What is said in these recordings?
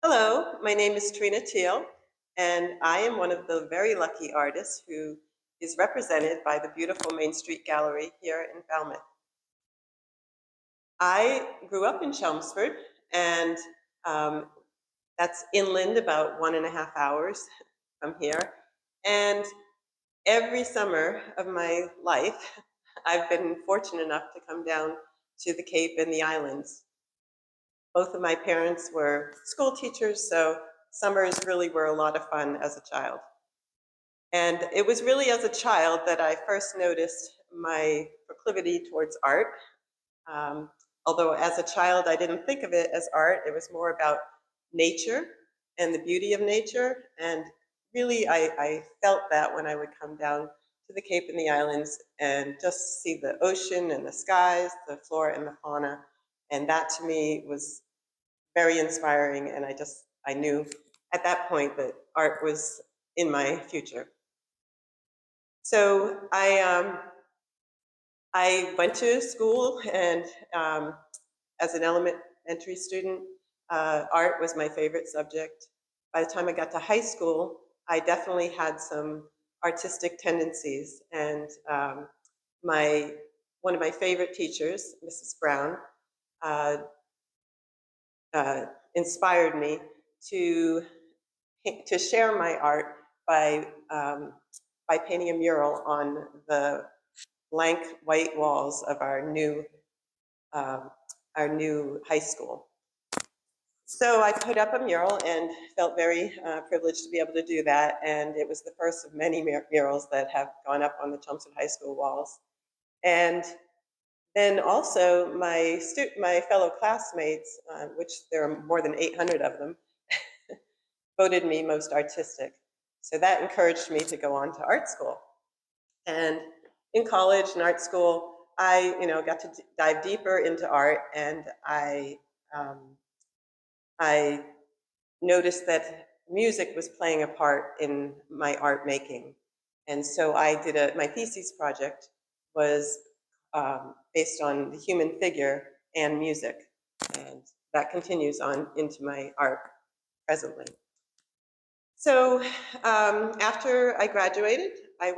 Hello, my name is Trina Teele, and I am one of the very lucky artists who is represented by the beautiful Main Street Gallery here in Falmouth. I grew up in Chelmsford, and um, that's inland about 1.5 hours from here. And every summer of my life, I've been fortunate enough to come down to the Cape and the islands. Both of my parents were school teachers, so summers really were a lot of fun as a child. And it was really as a child that I first noticed my proclivity towards art. Um, Although as a child I didn't think of it as art, it was more about nature and the beauty of nature. And really I felt that when I would come down to the Cape and the islands and just see the ocean and the skies, the flora and the fauna. And that to me was very inspiring, and I knew at that point that art was in my future. So I went to school, and as an elementary student, art was my favorite subject. By the time I got to high school, I definitely had some artistic tendencies, and my one of my favorite teachers, Mrs. Brown, uh, uh, inspired me to to share my art by painting a mural on the blank white walls of um, our new high school. So I put up a mural and felt very privileged to be able to do that. And it was the first of many murals that have gone up on the Chelmsford High School walls. And then also my fellow classmates, which there are more than 800 of them, voted me most artistic. So that encouraged me to go on to art school. And in college and art school, I got to dive deeper into art, and I noticed that music was playing a part in my art making. And so my thesis project was based on the human figure and music. And that continues on into my art presently. So after I graduated, I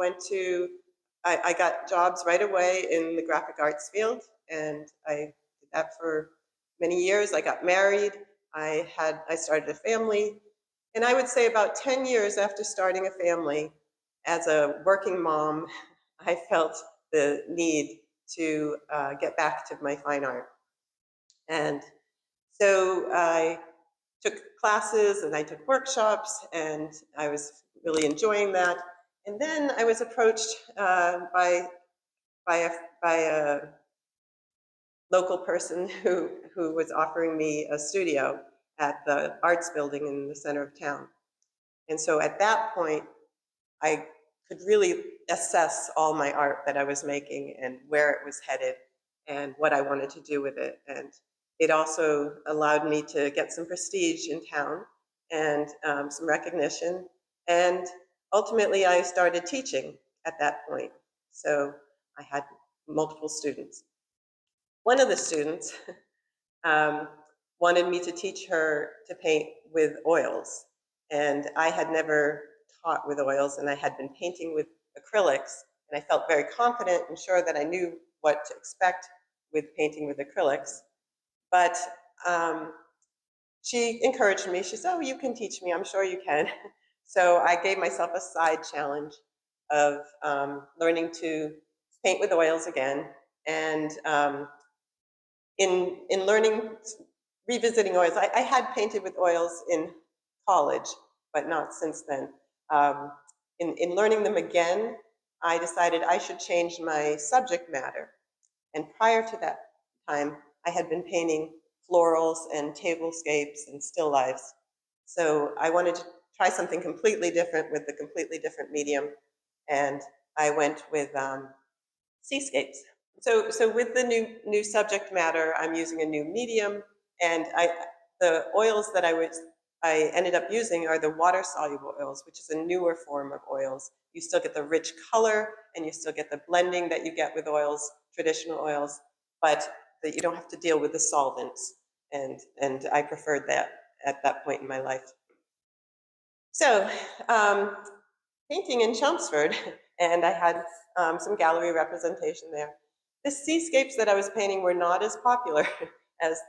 got jobs right away in the graphic arts field, and I did that for many years. I got married, I started a family, and I would say about 10 years after starting a family, as a working mom, I felt the need to get back to my fine art. And so I took classes and I took workshops, and I was really enjoying that. And then I was approached by a by a local person who was offering me a studio at the arts building in the center of town. And so at that point, I could really assess all my art that I was making and where it was headed and what I wanted to do with it. And it also allowed me to get some prestige in town and some recognition. And ultimately, I started teaching at that point. So I had multiple students. One of the students um, wanted me to teach her to paint with oils. And I had never taught with oils, and I had been painting with acrylics, and I felt very confident and sure that I knew what to expect with painting with acrylics. But um, she encouraged me. She said, "Oh, you can teach me. I'm sure you can." So I gave myself a side challenge of learning to paint with oils again. And in learning, revisiting oils, I had painted with oils in college, but not since then. Um, in learning them again, I decided I should change my subject matter. And prior to that time, I had been painting florals and tablescapes and still lifes. So I wanted to try something completely different with a completely different medium. And I went with seascapes. So with the new subject matter, I'm using a new medium, and the oils that I ended up using are the water soluble oils, which is a newer form of oils. You still get the rich color, and you still get the blending that you get with oils, traditional oils, but that you don't have to deal with the solvents, and I preferred that. at that point in my life. So, painting in Chelmsford, and I had some gallery representation there. The seascapes that I was painting were not as popular as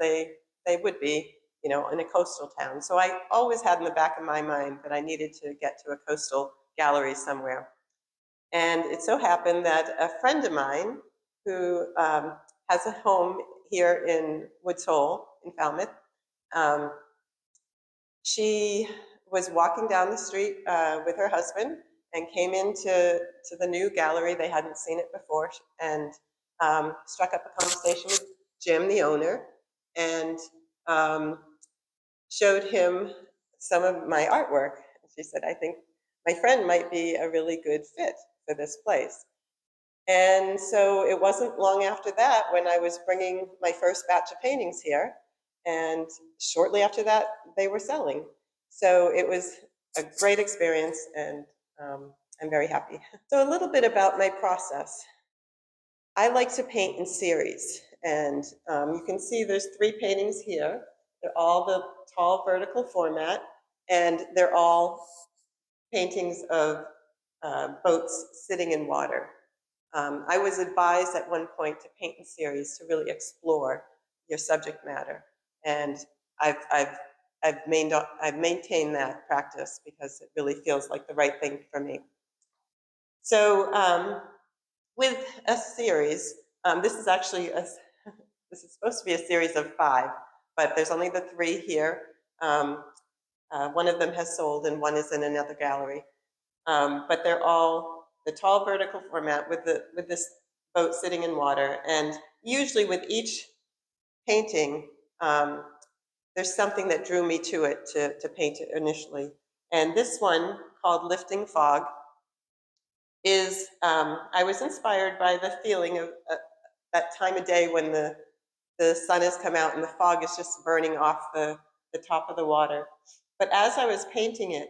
they would be, you know, in a coastal town. So I always had in the back of my mind that I needed to get to a coastal gallery somewhere. And it so happened that a friend of mine who has a home here in Woods Hole in Falmouth, um, she was walking down the street with her husband and came into the new gallery. They hadn't seen it before, and struck up a conversation with Jim, the owner, and um, showed him some of my artwork. She said, I think my friend might be a really good fit for this place. And so it wasn't long after that when I was bringing my first batch of paintings here, and shortly after that, they were selling. So it was a great experience, and I'm very happy. So a little bit about my process. I like to paint in series, and you can see there's 3 paintings here. They're all the tall vertical format, and they're all paintings of boats sitting in water. I was advised at one point to paint in series to really explore your subject matter, and I've, I've, I've maintained that practice because it really feels like the right thing for me. So with a series, this is actually this is supposed to be a series of 5, but there's only the 3 here. One of them has sold, and one is in another gallery. But they're all the tall vertical format with this boat sitting in water. And usually with each painting, there's something that drew me to it to paint it initially. And this one, called Lifting Fog, is I was inspired by the feeling of that time of day when the sun has come out and the fog is just burning off the top of the water. But as I was painting it,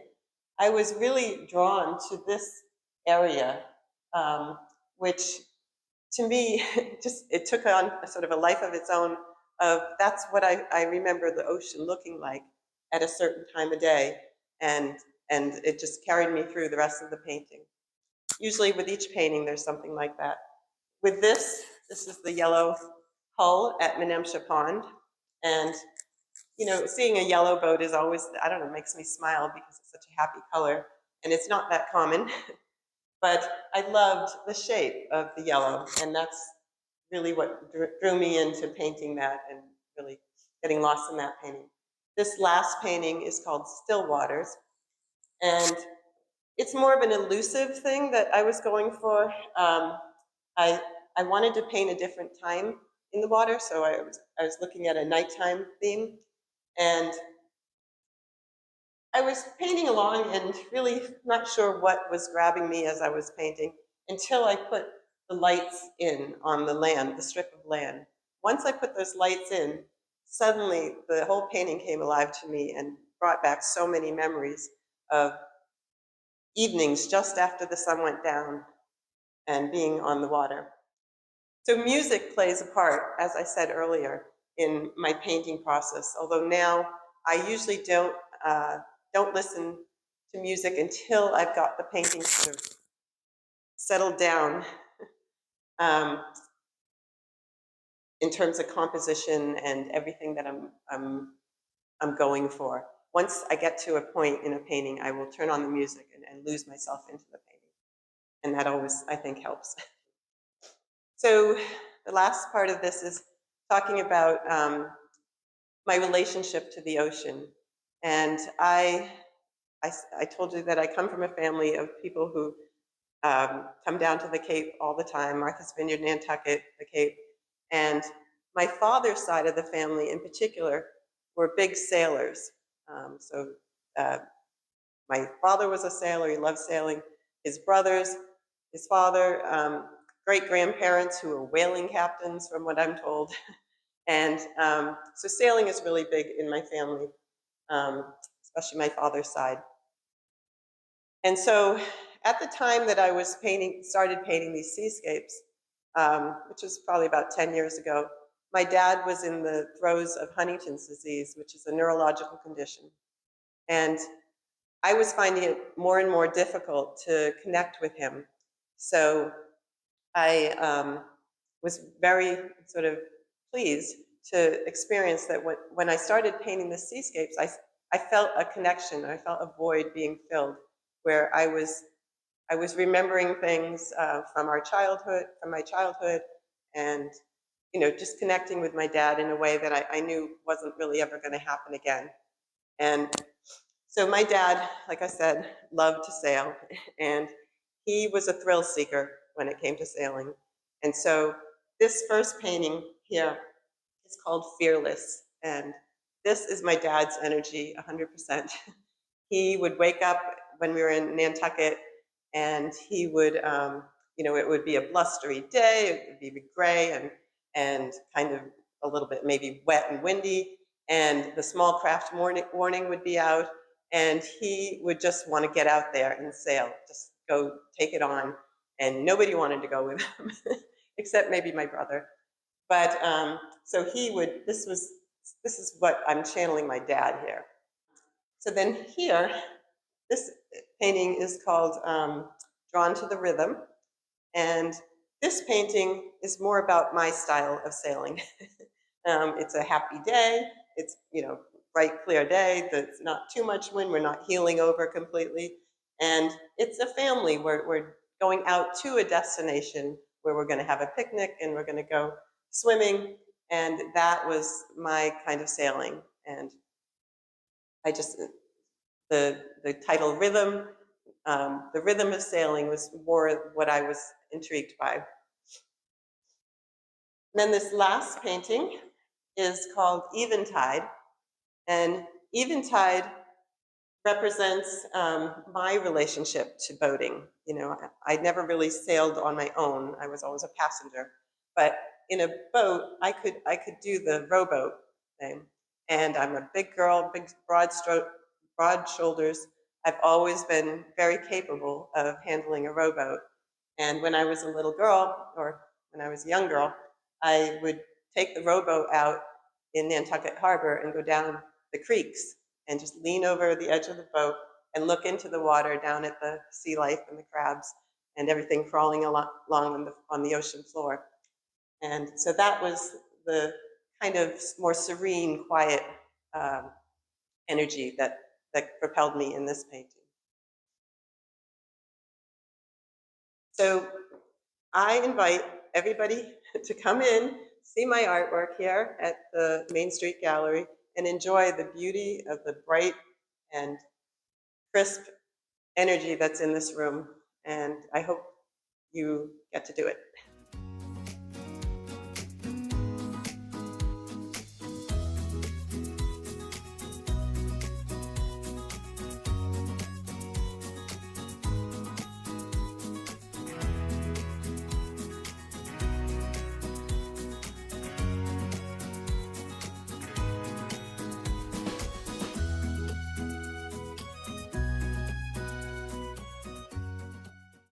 I was really drawn to this area, which to me, just it took on a sort of a life of its own. Of that's what I remember the ocean looking like at a certain time of day, and it just carried me through the rest of the painting. Usually with each painting, there's something like that. With this is the yellow hull at Menemsha Pond, and you know, seeing a yellow boat is always, I don't know, makes me smile because it's such a happy color, and it's not that common. But I loved the shape of the yellow, and that's really what drew me into painting that and really getting lost in that painting. This last painting is called Still Waters, and it's more of an elusive thing that I was going for. I, I wanted to paint a different time in the water, so I was looking at a nighttime theme, and I was painting along and really not sure what was grabbing me as I was painting until I put the lights in on the land, the strip of land. Once I put those lights in, suddenly the whole painting came alive to me and brought back so many memories of evenings just after the sun went down and being on the water. So music plays a part, as I said earlier, in my painting process, although now I usually don't listen to music until I've got the painting sort of settled down um, in terms of composition and everything that I'm going for. Once I get to a point in a painting, I will turn on the music and lose myself into the painting. And that always, I think, helps. So the last part of this is talking about my relationship to the ocean. And I told you that I come from a family of people who come down to the Cape all the time, Martha's Vineyard, Nantucket, the Cape. And my father's side of the family in particular were big sailors. So my father was a sailor, he loved sailing. His brothers, his father, great-grandparents who were whaling captains, from what I'm told. And so sailing is really big in my family, especially my father's side. And so at the time that I started painting these seascapes, which was probably about 10 years ago, my dad was in the throes of Huntington's disease, which is a neurological condition. And I was finding it more and more difficult to connect with him. So I was very sort of pleased to experience that when I started painting the seascapes, I felt a connection. I felt a void being filled where I was remembering things from my childhood, and just connecting with my dad in a way that I knew wasn't really ever going to happen again. And so my dad, like I said, loved to sail, and he was a thrill seeker when it came to sailing. And so this first painting here is called Fearless, and this is my dad's energy, 100%. He would wake up when we were in Nantucket, and he would, it would be a blustery day, it would be gray and kind of a little bit maybe wet and windy, and the small craft warning would be out, and he would just want to get out there and sail, just go take it on, and nobody wanted to go with him, except maybe my brother. But so he would. This is what I'm channeling my dad here. So then here, this painting is called Drawn to the Rhythm, and this painting is more about my style of sailing. It's a happy day. It's bright, clear day. There's not too much wind. We're not heeling over completely, and it's a family. We're going out to a destination where we're going to have a picnic and we're going to go swimming, and that was my kind of sailing. And I just the title Rhythm, the rhythm of sailing was more what I was intrigued by. And then this last painting is called Eventide, and Eventide represents my relationship to boating. I'd never really sailed on my own. I was always a passenger, but in a boat, I could do the rowboat thing. And I'm a big girl, big broad shoulders. I've always been very capable of handling a rowboat. And when I was a little girl, or when I was a young girl, I would take the rowboat out in Nantucket Harbor and go down the creeks and just lean over the edge of the boat and look into the water down at the sea life and the crabs and everything crawling along on the ocean floor. And so that was the kind of more serene, quiet energy that propelled me in this painting. So I invite everybody to come in, see my artwork here at the Main Street Gallery, and enjoy the beauty of the bright and crisp energy that's in this room. And I hope you get to do it.